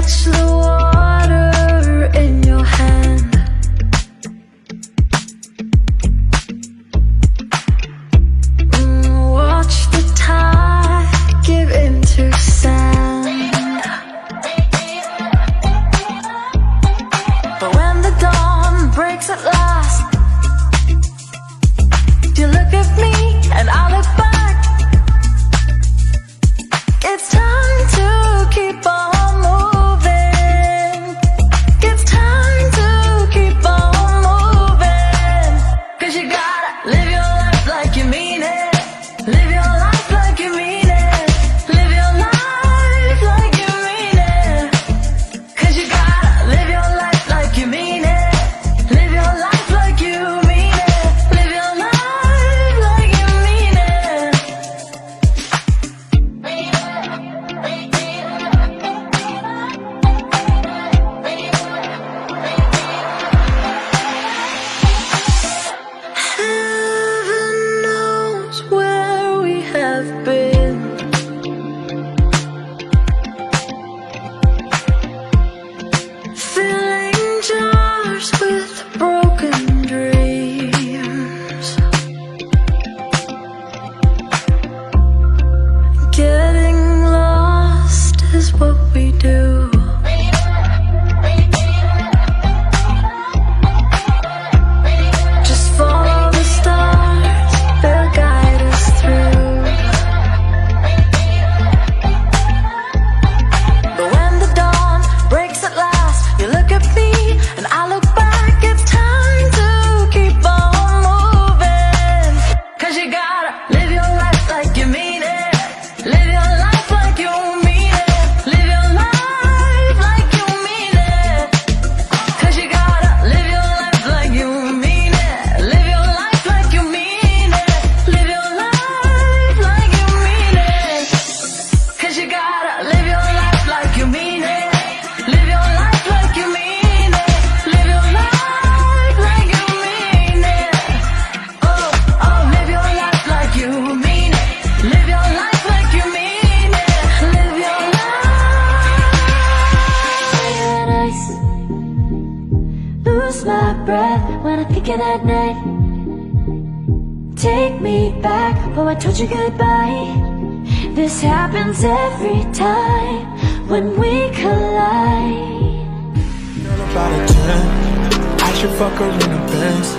touch the water in your hand. Watch the tide give into sand. But when the dawn breaks at last, you look at me and I look back. It's time to keep on moving. It's time to keep on moving. 'Cause you gotta live your life like you mean it. Live your life like you mean it. Live your life like you mean it. 'Cause you gotta live your life like you mean it. Live your life like you mean it. Live your life like you mean it. Heaven knows where we have been. Filling jars with broken dreams. Getting lost is what we do. Just follow the stars, they'll guide us through. But when the dawn breaks at last, you look at me and I look back. It's time to keep on moving. 'Cause you gotta live your life like you mean it. Live your life like you mean it. Live your life like you mean it. 'Cause you gotta live your life like you mean it. Live your life like you mean it. Live your life like you mean it. 'Cause you gotta live your life like you mean it. Live your life like you mean it. Live your life like you mean it. Oh, oh, live your life like you mean it. Live your life like you mean it. Live your life. Lose my breath when I think of that night. Take me back, oh I told you goodbye. This happens every time when we collide. Girl about a 10, I should fuck her in the Benz.